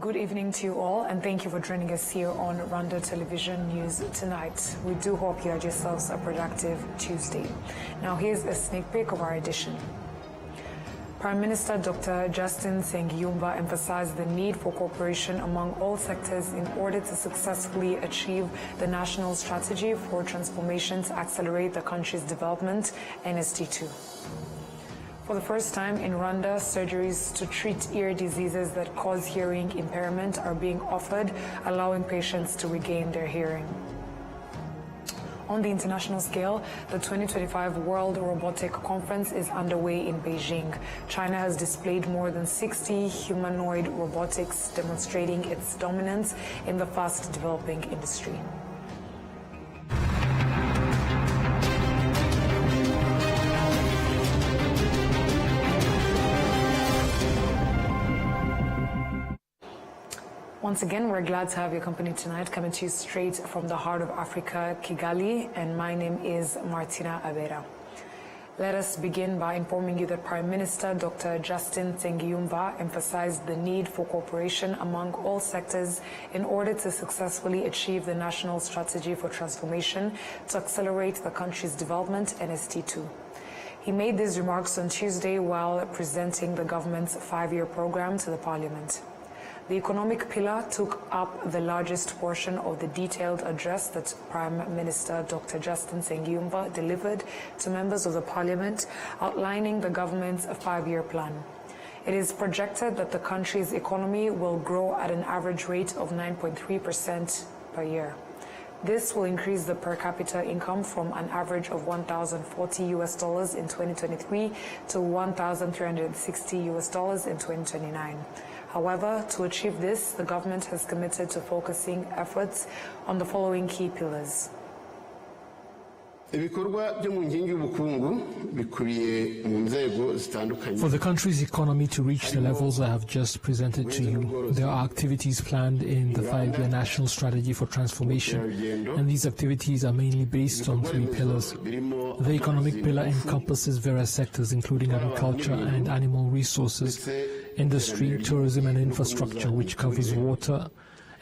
Good evening to you all, and thank you for joining us here on Rwanda Television News tonight. We do hope you had yourselves a productive Tuesday. Now here's a sneak peek of our edition. Prime Minister Dr. Justin Nsengiyumva emphasized the need for cooperation among all sectors in order to successfully achieve the National Strategy for Transformation to Accelerate the Country's Development, NST2. For the first time in Rwanda, surgeries to treat ear diseases that cause hearing impairment are being offered, allowing patients to regain their hearing. On the international scale, the 2025 World Robotic Conference is underway in Beijing. China has displayed more than 60 humanoid robotics, demonstrating its dominance in the fast-developing industry. Once again, we're glad to have your company tonight, coming to you straight from the heart of Africa, Kigali, and my name is Martina Abera. Let us begin by informing you that Prime Minister Dr. Justin Nsengiyumva emphasized the need for cooperation among all sectors in order to successfully achieve the National Strategy for Transformation to Accelerate the Country's Development, NST2. He made these remarks on Tuesday while presenting the government's 5-year program to the Parliament. The economic pillar took up the largest portion of the detailed address that Prime Minister Dr. Justin Nsengiyumva delivered to members of the Parliament, outlining the government's 5-year plan. It is projected that the country's economy will grow at an average rate of 9.3% per year. This will increase the per capita income from an average of $1,040 in 2023 to $1,360 in 2029. However, to achieve this, the government has committed to focusing efforts on the following key pillars. For the country's economy to reach the levels I have just presented to you, there are activities planned in the 5-year National Strategy for Transformation, and these activities are mainly based on 3 pillars. The economic pillar encompasses various sectors, including agriculture and animal resources, industry, tourism and infrastructure, which covers water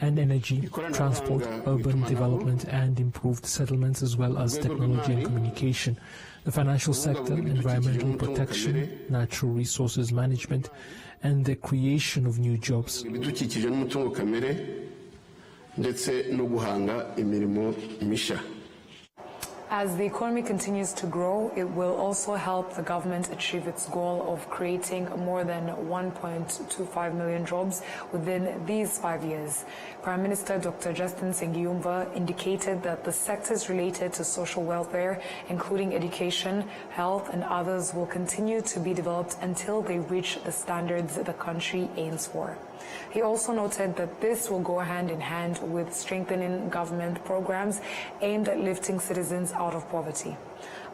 and energy, transport, urban development and improved settlements, as well as technology and communication, the financial sector, environmental protection, natural resources management, and the creation of new jobs. As the economy continues to grow, it will also help the government achieve its goal of creating more than 1.25 million jobs within these 5 years. Prime Minister Dr. Justin Nsengiyumva indicated that the sectors related to social welfare, including education, health, and others, will continue to be developed until they reach the standards the country aims for. He also noted that this will go hand in hand with strengthening government programs aimed at lifting citizens out of poverty.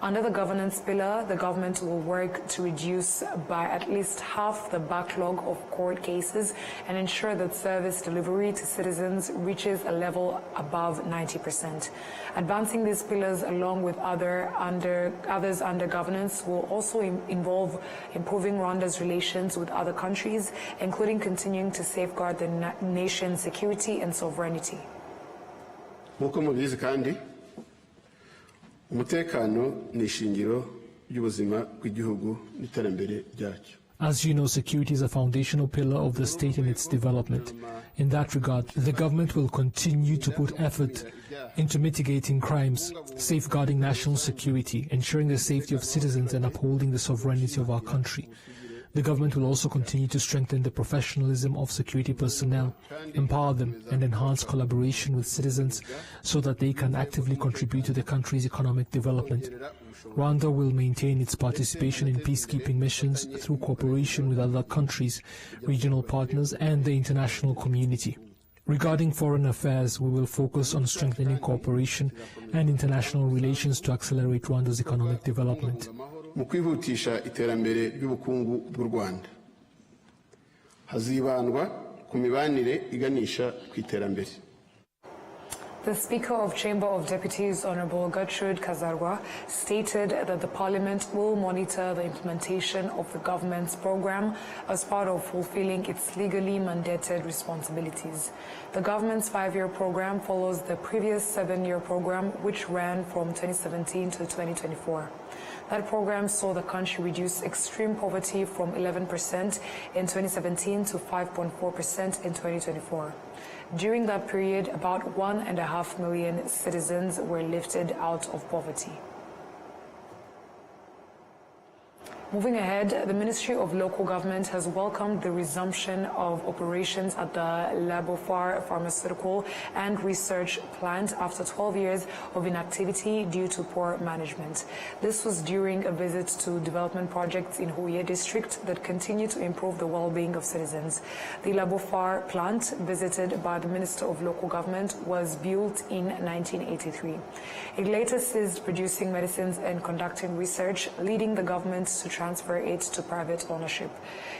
Under the governance pillar, the government will work to reduce by at least half the backlog of court cases and ensure that service delivery to citizens reaches a level above 90%. Advancing these pillars along with others under governance will also involve improving Rwanda's relations with other countries, including continuing to safeguard the nation's security and sovereignty. As you know, security is a foundational pillar of the state and its development. In that regard, the government will continue to put effort into mitigating crimes, safeguarding national security, ensuring the safety of citizens, and upholding the sovereignty of our country. The government will also continue to strengthen the professionalism of security personnel, empower them, and enhance collaboration with citizens so that they can actively contribute to the country's economic development. Rwanda will maintain its participation in peacekeeping missions through cooperation with other countries, regional partners, and the international community. Regarding foreign affairs, we will focus on strengthening cooperation and international relations to accelerate Rwanda's economic development. Mu kwihutisha iterambere ry'ubukungu bw'u Rwanda hazibandwa ku mibanire iganisha ku iterambere. The Speaker of Chamber of Deputies, Honorable Gertrude Kazarwa, stated that the Parliament will monitor the implementation of the government's program as part of fulfilling its legally mandated responsibilities. The government's 5-year program follows the previous 7-year program, which ran from 2017 to 2024. That program saw the country reduce extreme poverty from 11% in 2017 to 5.4% in 2024. During that period, about 1.5 million citizens were lifted out of poverty. Moving ahead, the Ministry of Local Government has welcomed the resumption of operations at the Labophare Pharmaceutical and Research Plant after 12 years of inactivity due to poor management. This was during a visit to development projects in Huye district that continue to improve the well-being of citizens. The Labophare plant, visited by the Minister of Local Government, was built in 1983. It later ceased producing medicines and conducting research, leading the government to transfer it to private ownership.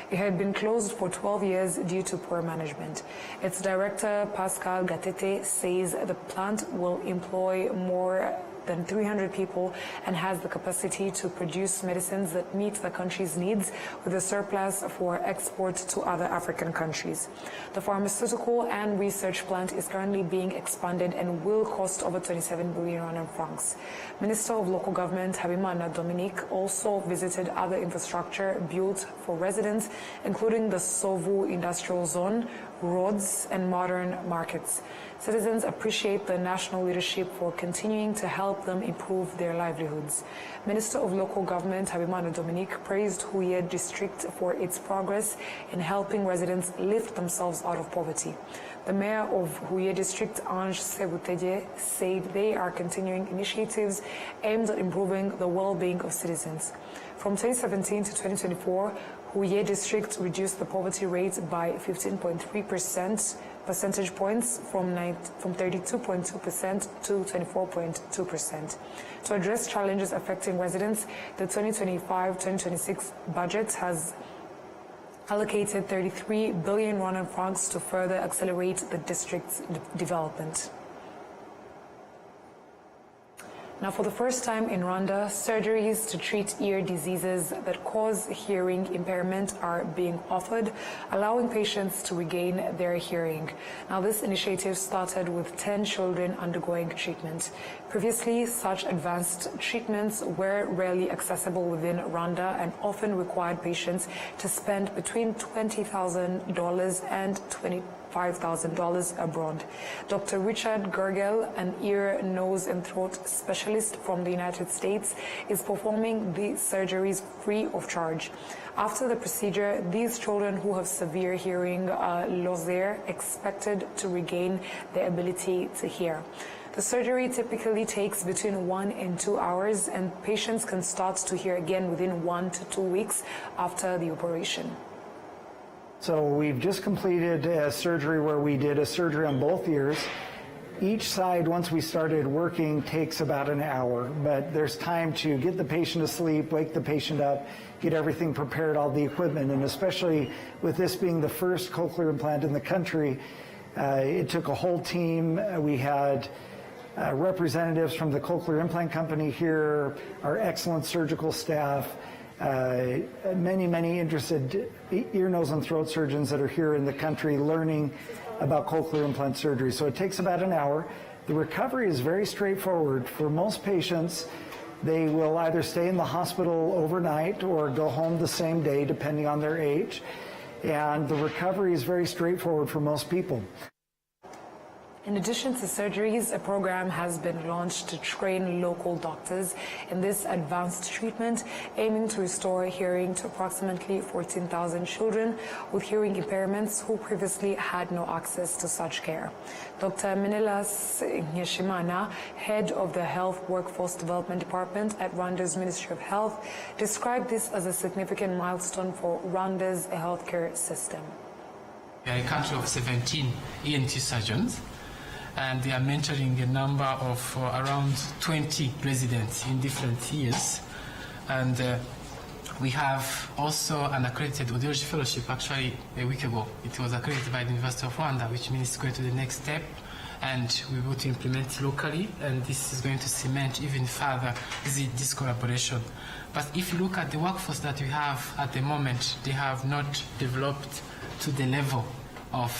It had been closed for 12 years due to poor management. Its director, Pascal Gatete, says the plant will employ more than 300 people and has the capacity to produce medicines that meet the country's needs, with a surplus for export to other African countries. The pharmaceutical and research plant is currently being expanded and will cost over 27 billion Rwandan francs. Minister of Local Government Habimana Dominique also visited other infrastructure built for residents, including the Sovu Industrial Zone, roads and modern markets. Citizens appreciate the national leadership for continuing to help them improve their livelihoods. Minister of Local Government Habimana Dominique praised Huye district for its progress in helping residents lift themselves out of poverty. The mayor of Huye district, Ange Sebutege, said they are continuing initiatives aimed at improving the well-being of citizens. From 2017 to 2024, Huye district reduced the poverty rate by 15.3 percentage points from 32.2% to 24.2%. To address challenges affecting residents, the 2025-2026 budget has allocated 33 billion Rwandan francs to further accelerate the district's development. Now, for the first time in Rwanda, surgeries to treat ear diseases that cause hearing impairment are being offered, allowing patients to regain their hearing. Now, this initiative started with 10 children undergoing treatment. Previously, such advanced treatments were rarely accessible within Rwanda and often required patients to spend between $20,000 and $25,000 abroad. Dr. Richard Gergel, an ear, nose and throat specialist from the United States, is performing the surgeries free of charge. After the procedure, these children who have severe hearing loss are expected to regain their ability to hear. The surgery typically takes between 1 and 2 hours, and patients can start to hear again within 1 to 2 weeks after the operation. So we've just completed a surgery where we did a surgery on both ears. Each side, once we started working, takes about an hour, but there's time to get the patient to sleep, wake the patient up, get everything prepared, all the equipment, and especially with this being the first cochlear implant in the country, it took a whole team. We had representatives from the cochlear implant company here, our excellent surgical staff, many interested ear, nose, and throat surgeons that are here in the country learning about cochlear implant surgery. So it takes about an hour. The recovery is very straightforward. For most patients, they will either stay in the hospital overnight or go home the same day, depending on their age. And the recovery is very straightforward for most people. In addition to surgeries, a program has been launched to train local doctors in this advanced treatment, aiming to restore hearing to approximately 14,000 children with hearing impairments who previously had no access to such care. Dr. Menelas Nyeshimana, head of the Health Workforce Development Department at Rwanda's Ministry of Health, described this as a significant milestone for Rwanda's healthcare system. We are a country of 17 ENT surgeons, and they are mentoring a number of around 20 residents in different years. And we have also an accredited audiology fellowship. Actually, a week ago, it was accredited by the University of Rwanda, which means it's going to the next step. and we will to implement locally, and this is going to cement even further this collaboration. But if you look at the workforce that we have at the moment, they have not developed to the level of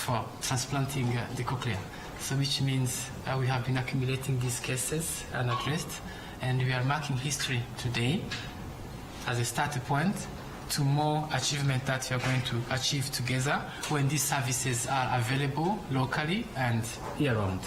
transplanting the cochlea. So which means we have been accumulating these cases unaddressed, and we are marking history today as a starting point to more achievement that we are going to achieve together when these services are available locally and year-round.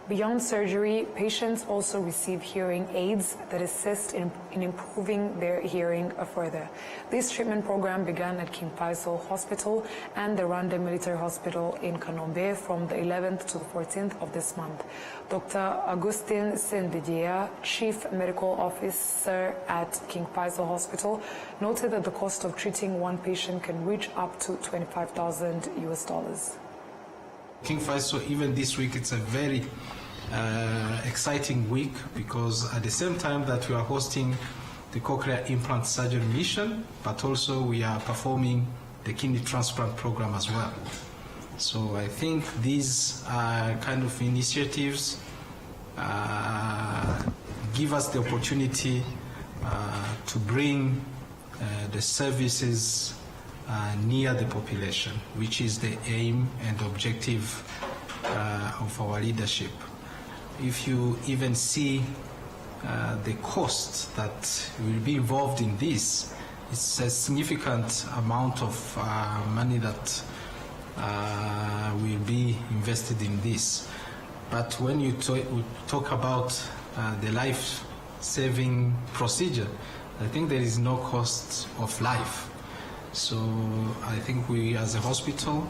Beyond surgery, patients also receive hearing aids that assist in improving their hearing further. This treatment program began at King Faisal Hospital and the Rwanda Military Hospital in Kanombe from the 11th to the 14th of this month. Dr. Augustin Sendidia, Chief Medical Officer at King Faisal Hospital, noted that the cost of treating one patient can reach up to $25,000. King Faisal, even this week, it's a very exciting week because at the same time that we are hosting the cochlear implant surgery mission, but also we are performing the kidney transplant program as well. So I think these kind of initiatives give us the opportunity to bring the services near the population, which is the aim and objective of our leadership. If you even see the cost that will be involved in this, it's a significant amount of money that will be invested in this. But when you talk about the life-saving procedure, I think there is no cost of life. So I think we as a hospital,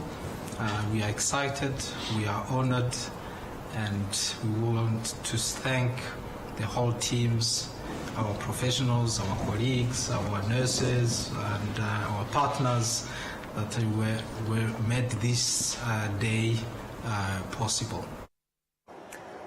we are excited, we are honored, and we want to thank the whole teams, our professionals, our colleagues, our nurses, and our partners that made this day possible.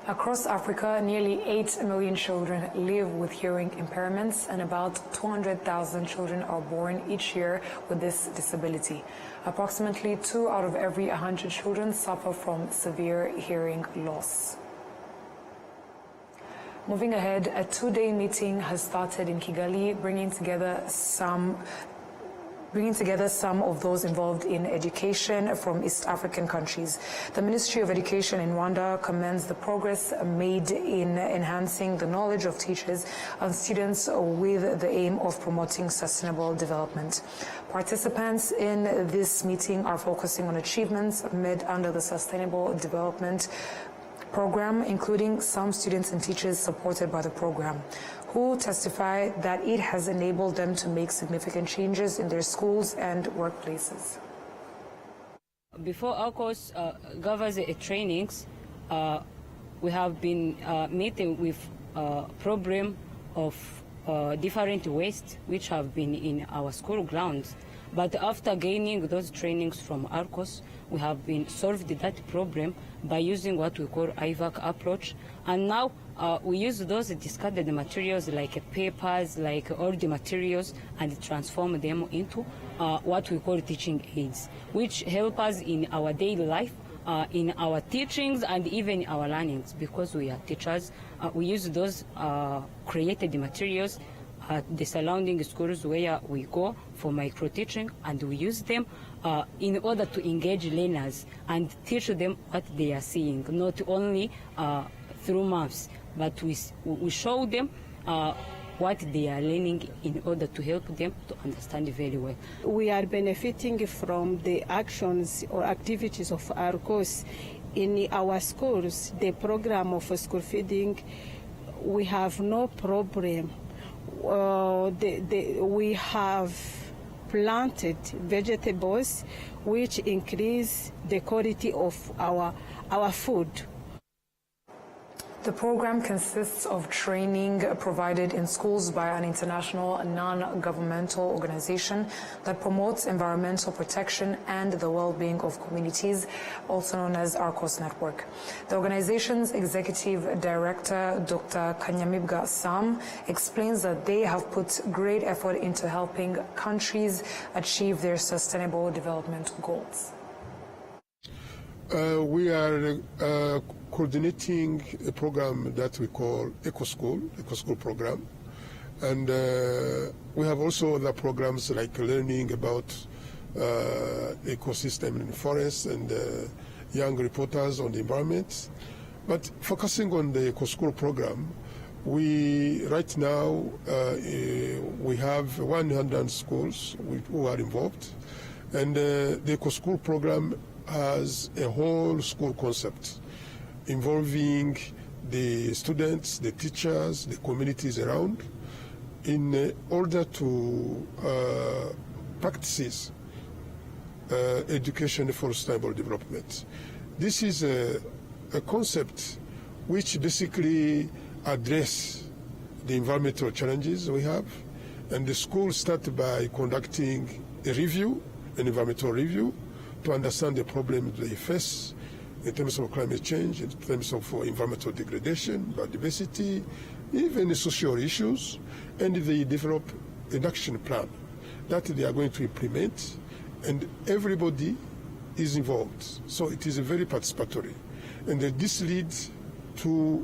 Across Africa, nearly 8 million children live with hearing impairments, and about 200,000 children are born each year with this disability. Approximately 2 out of every 100 children suffer from severe hearing loss. Moving ahead, a 2-day meeting has started in Kigali, bringing together some of those involved in education from East African countries. The Ministry of Education in Rwanda commends the progress made in enhancing the knowledge of teachers and students with the aim of promoting sustainable development. Participants in this meeting are focusing on achievements made under the Sustainable Development Program, including some students and teachers supported by the program, who testify that it has enabled them to make significant changes in their schools and workplaces. Before our course governs trainings, we have been meeting with problem of different waste which have been in our school grounds. But after gaining those trainings from ARCOS, we have been solved that problem by using what we call IVAC approach. And now we use those discarded materials like papers, like all the materials, and transform them into what we call teaching aids, which help us in our daily life, in our teachings and even our learnings. Because we are teachers, we use those created materials at the surrounding schools where we go for micro-teaching, and we use them in order to engage learners and teach them what they are seeing, not only through maps, but we show them what they are learning in order to help them to understand very well. We are benefiting from the actions or activities of our course in our schools. The program of school feeding, we have no problem. We have planted vegetables which increase the quality of our food. The program consists of training provided in schools by an international non-governmental organization that promotes environmental protection and the well-being of communities, also known as ARCOS Network. The organization's executive director, Dr. Kanyamibwa Sam, explains that they have put great effort into helping countries achieve their sustainable development goals. We are coordinating a program that we call Eco School program. And we have also other programs like learning about ecosystem in forests and young reporters on the environment. But focusing on the Eco School program, right now we have 100 schools who are involved. And the Eco School program has a whole school concept involving the students, the teachers, the communities around, in order to practice education for sustainable development. This is a concept which basically address the environmental challenges we have, and the school started by conducting a review, an environmental review, to understand the problems they face in terms of climate change, in terms of environmental degradation, biodiversity, even the social issues, and they develop an action plan that they are going to implement, and everybody is involved. So it is a very participatory. And this leads to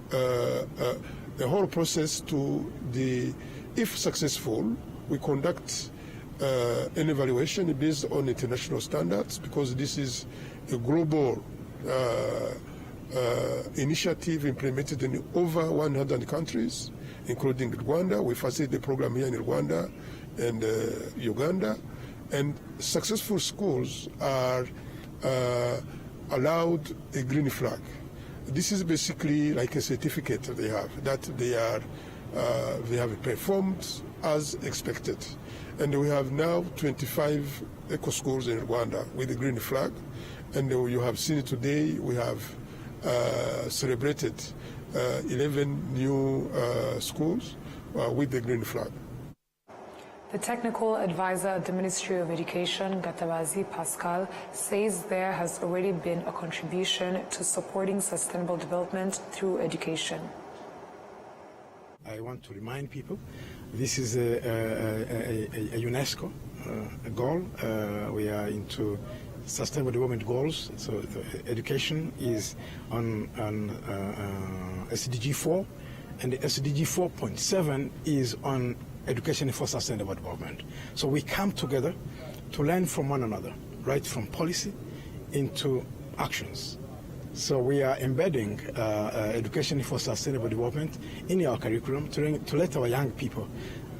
the whole process to if successful, we conduct an evaluation based on international standards, because this is a global initiative implemented in over 100 countries, including Rwanda. We facilitate the program here in Rwanda and Uganda. And successful schools are allowed a green flag. This is basically like a certificate they have, that they have performed as expected. And we have now 25 eco schools in Rwanda with the green flag. And you have seen it today, we have celebrated 11 new schools with the green flag. The technical advisor at the Ministry of Education, Gatabazi Pascal, says there has already been a contribution to supporting sustainable development through education. I want to remind people, this is a UNESCO goal. We are into Sustainable Development Goals. So education is on SDG 4, and the SDG 4.7 is on education for sustainable development. So we come together to learn from one another, right from policy into actions. So we are embedding education for sustainable development in our curriculum to let our young people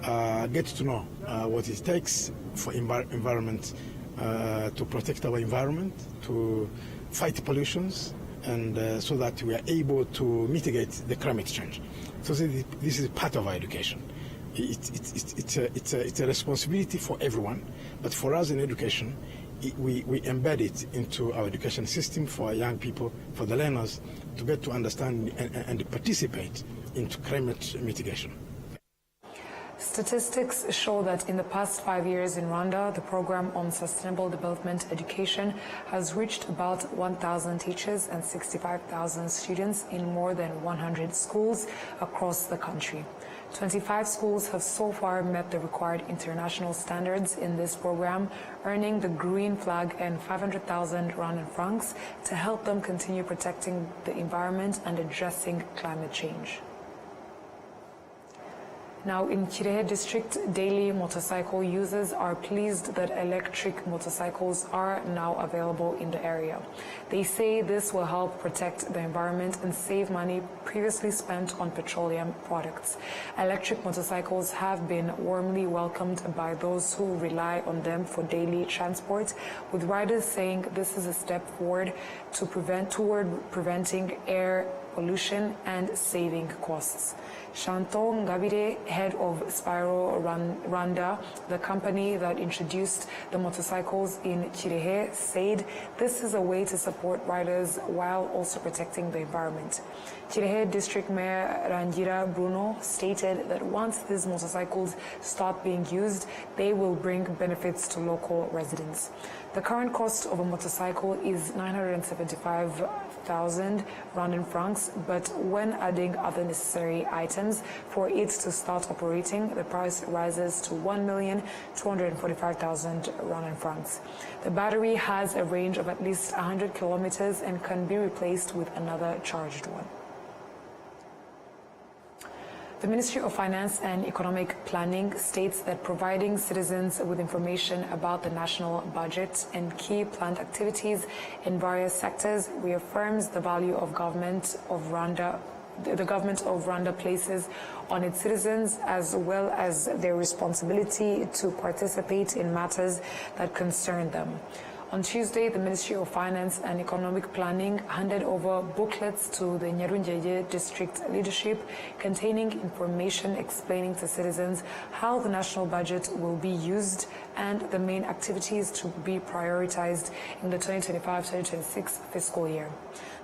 get to know what it takes for environment, to protect our environment, to fight pollutions, and so that we are able to mitigate the climate change. So this is part of our education. It's a responsibility for everyone, but for us in education, we embed it into our education system for our young people, for the learners, to get to understand and participate into climate mitigation. Statistics show that in the past 5 years in Rwanda, the program on sustainable development education has reached about 1,000 teachers and 65,000 students in more than 100 schools across the country. 25 schools have so far met the required international standards in this program, earning the green flag and 500,000 Rwandan francs to help them continue protecting the environment and addressing climate change. Now, in Kirehe district, daily motorcycle users are pleased that electric motorcycles are now available in the area. They say this will help protect the environment and save money previously spent on petroleum products. Electric motorcycles have been warmly welcomed by those who rely on them for daily transport, with riders saying this is a step forward toward preventing air pollution and saving costs. Shanto Ngabire, head of Spiro Rwanda, the company that introduced the motorcycles in Kirehe, said this is a way to support riders while also protecting the environment. Kirehe District Mayor Rangira Bruno stated that once these motorcycles start being used, they will bring benefits to local residents. The current cost of a motorcycle is 975,000 Rwandan francs, price, but when adding other necessary items for it to start operating, the price rises to 1,245,000 Rwandan francs. The battery has a range of at least 100 kilometers and can be replaced with another charged one. The Ministry of Finance and Economic Planning states that providing citizens with information about the national budget and key planned activities in various sectors reaffirms the value of the government of Rwanda places on its citizens, as well as their responsibility to participate in matters that concern them. On Tuesday, the Ministry of Finance and Economic Planning handed over booklets to the Nyarugenge district leadership containing information explaining to citizens how the national budget will be used and the main activities to be prioritized in the 2025-2026 fiscal year.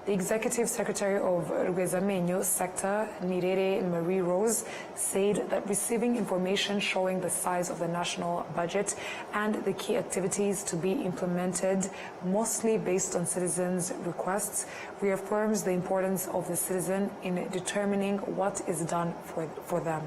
The Executive Secretary of Rwezamenyo sector, Nirere Marie Rose, said that receiving information showing the size of the national budget and the key activities to be implemented, mostly based on citizens' requests, reaffirms the importance of the citizen in determining what is done for them.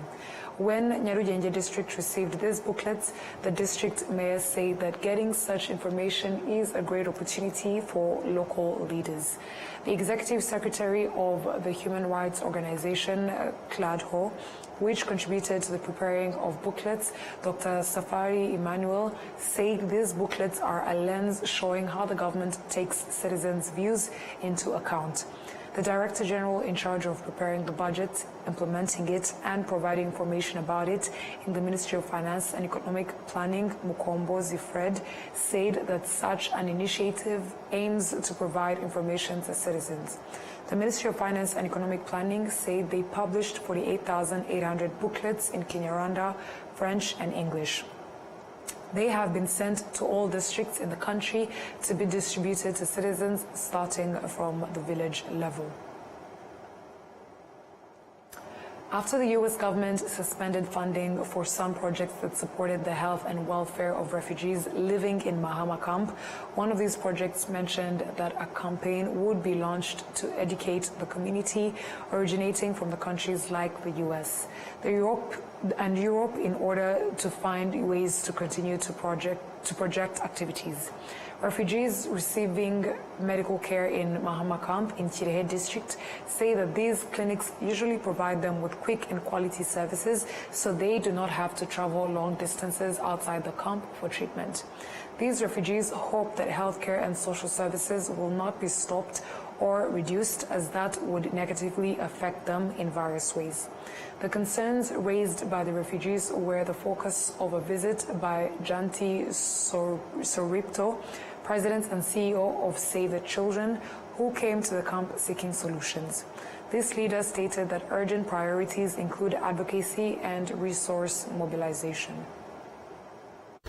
When Nyarugenge district received these booklets, the district mayor said that getting such information is a great opportunity for local leaders. The executive secretary of the human rights organization, CLADHO, which contributed to the preparing of booklets, Dr. Safari Emmanuel, said these booklets are a lens showing how the government takes citizens' views into account. The Director General in charge of preparing the budget, implementing it, and providing information about it in the Ministry of Finance and Economic Planning, Mukombozi Fred, said that such an initiative aims to provide information to citizens. The Ministry of Finance and Economic Planning said they published 48,800 booklets in Kinyarwanda, French, and English. They have been sent to all districts in the country to be distributed to citizens starting from the village level. After the U.S. government suspended funding for some projects that supported the health and welfare of refugees living in Mahama camp, one of these projects mentioned that a campaign would be launched to educate the community originating from the countries like the U.S. Europe in order to find ways to continue to project activities. Refugees receiving medical care in Mahama camp in Kirehe district say that these clinics usually provide them with quick and quality services, so they do not have to travel long distances outside the camp for treatment. These refugees hope that healthcare and social services will not be stopped or reduced, as that would negatively affect them in various ways. The concerns raised by the refugees were the focus of a visit by Janti Soripto, President and CEO of Save the Children, who came to the camp seeking solutions. This leader stated that urgent priorities include advocacy and resource mobilization.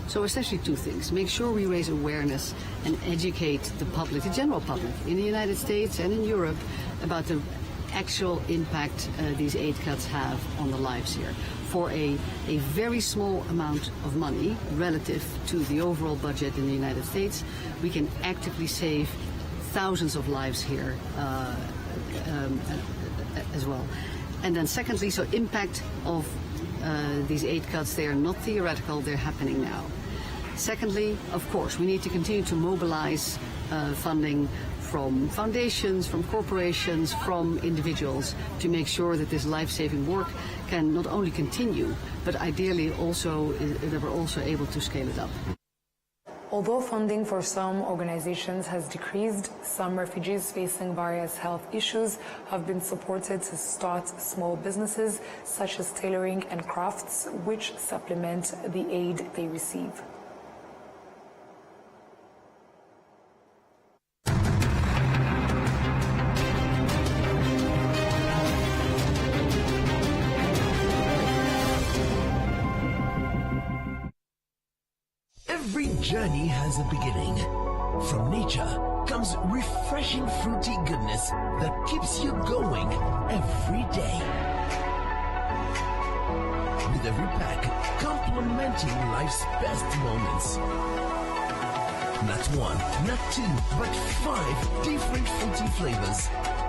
So essentially two things. Make sure we raise awareness and educate the public, the general public, in the United States and in Europe about the actual impact these aid cuts have on the lives here. For a very small amount of money relative to the overall budget in the United States, we can actively save thousands of lives here as well. And then secondly, so impact of these aid cuts, they are not theoretical, they're happening now. Secondly, of course, we need to continue to mobilize funding from foundations, from corporations, from individuals to make sure that this life-saving work can not only continue, but ideally also that we're also able to scale it up. Although funding for some organizations has decreased, some refugees facing various health issues have been supported to start small businesses such as tailoring and crafts, which supplement the aid they receive. Every journey has a beginning. From nature comes refreshing fruity goodness that keeps you going every day. With every pack complementing life's best moments. Not one, not two, but 5 different fruity flavors.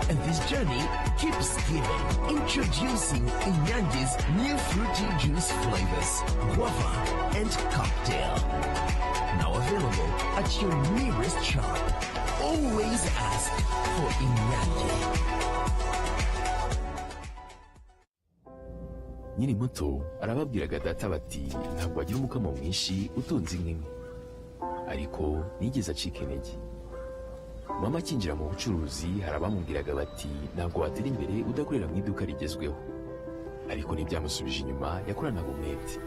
And this journey keeps giving. Introducing Inyandi's new fruity juice flavors, guava and cocktail. Now available at your nearest shop. Always ask for Inyandi. Nyiri muto arababwiraga data bati ntabwo agira umukamo mwinshi utunze inka imwe, ariko nigeze acika intege. Mama akinjira mu bucuruzi hari abamubwiraga bati ntabwo watera imbere udakorera mu iduka rigezweho, ariko ntibyamusubije inyuma, yakoranaga umwete.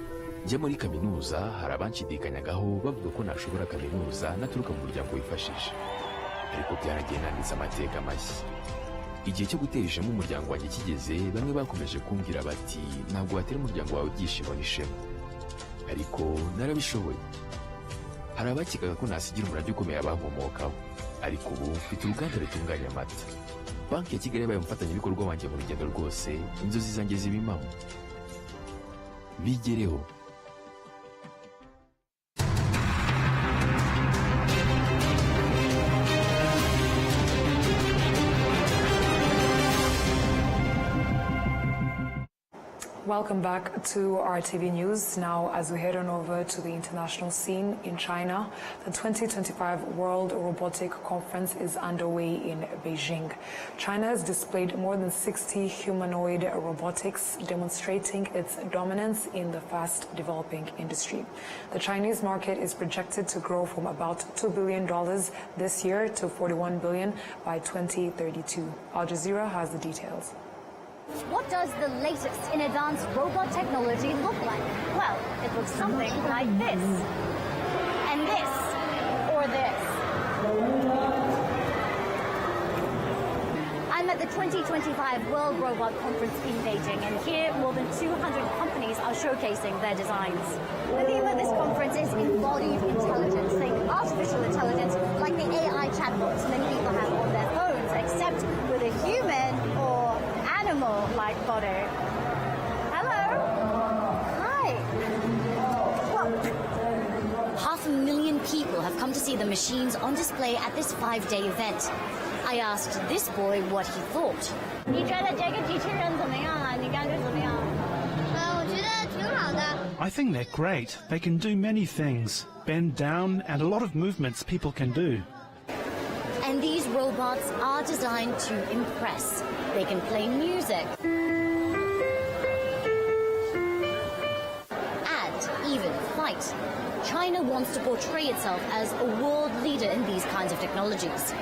Njya muri kaminuza hari abanshidikanyagaho bavuga ko nashobora kaminuza naturuka mu muryango wifashije, ariko byaragiye nanditse amateka mashya. Igihe cyo gutera ishema umuryango wanjye kigeze, bamwe bakomeje kumbwira bati ntabwo watera umuryango wawe ibyishimo n'ishema, ariko narabishoboye. Hari abakekaga ko nasigira umurage ukomeye abankomokaho, ariko ubu mfite uruganda rutunganya amata. Banki ya Kigali yabaye umufatanyabikorwa wanjye mu rugendo rwose, inzozi zanjye ziba impamo. Bigereho. Welcome back to RTV News. Now, as we head on over to the international scene in China, the 2025 World Robotic Conference is underway in Beijing. China has displayed more than 60 humanoid robotics, demonstrating its dominance in the fast-developing industry. The Chinese market is projected to grow from about $2 billion this year to $41 billion by 2032. Al Jazeera has the details. What does the latest in advanced robot technology look like? Well, it looks something like this. And this. Or this. I'm at the 2025 World Robot Conference in Beijing, and here more than 200 companies are showcasing their designs. The theme of this conference is embodied intelligence, think artificial intelligence like the AI chatbots many people have on their phones, except with a human or animal-like body. Hello. Hi. Well, 500,000 people have come to see the machines on display at this 5-day event. I asked this boy what he thought. I think they're great. They can do many things. Bend down and a lot of movements people can do. And these robots are designed to impress. They can play music and even fight. China wants to portray itself as a world leader in these kinds of technologies.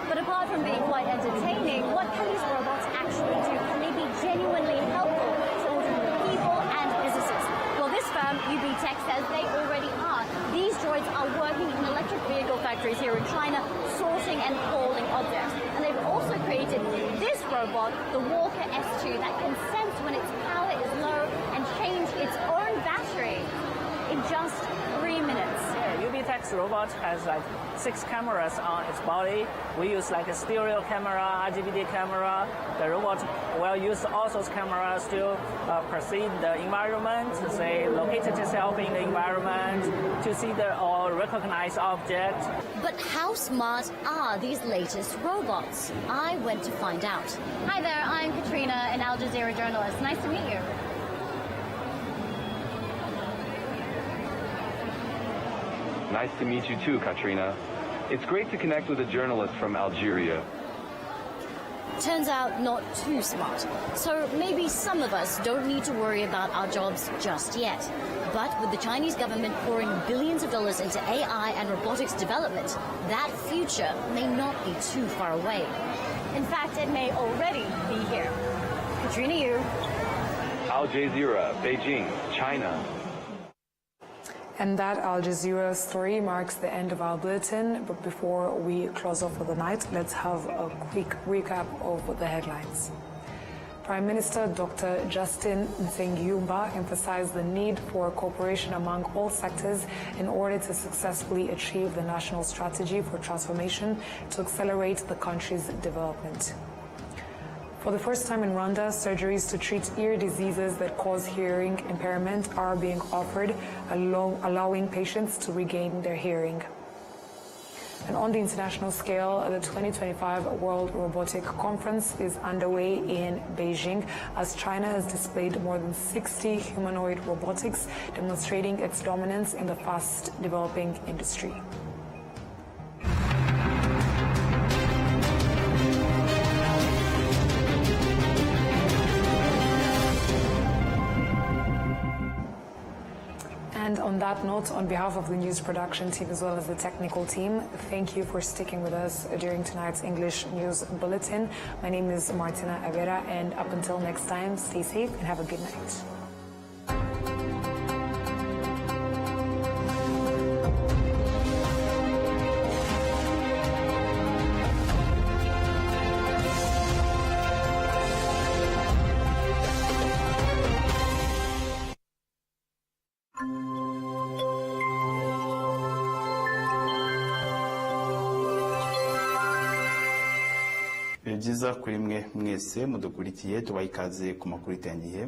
But apart from being quite entertaining, what can these robots actually do? Can they be genuinely helpful to ordinary people and businesses? Well, this firm, UB Tech, says they already are. These droids are working in electric vehicle factories here in China, sorting and hauling objects. And they've also created this robot, the Walker S2, that can sense when its power is low and change its own battery in just 3 minutes. UBTech's robot has like 6 cameras on its body. We use like a stereo camera, RGB camera. The robot will use all those cameras to perceive the environment, say locate itself in the environment, to see the or recognize objects. But how smart are these latest robots? I went to find out. Hi there, I'm Katrina, an Al Jazeera journalist. Nice to meet you. Nice to meet you too, Katrina. It's great to connect with a journalist from Algeria. Turns out not too smart. So maybe some of us don't need to worry about our jobs just yet. But with the Chinese government pouring billions of dollars into AI and robotics development, that future may not be too far away. In fact, it may already be here. Katrina Yu. Al Jazeera, Beijing, China. And that Al Jazeera story marks the end of our bulletin. But before we close off for the night, let's have a quick recap of the headlines. Prime Minister Dr. Justin Nsengiyumba emphasized the need for cooperation among all sectors in order to successfully achieve the national strategy for transformation to accelerate the country's development. For the first time in Rwanda, surgeries to treat ear diseases that cause hearing impairment are being offered, allowing patients to regain their hearing. And on the international scale, the 2025 World Robotic Conference is underway in Beijing as China has displayed more than 60 humanoid robotics, demonstrating its dominance in the fast-developing industry. And on that note, on behalf of the news production team as well as the technical team, thank you for sticking with us during tonight's English News Bulletin. My name is Martina Avera, and up until next time, stay safe and have a good night. byiza kuri mwe mwese mudukurikiye tubaha ikaze ku makuru itengiye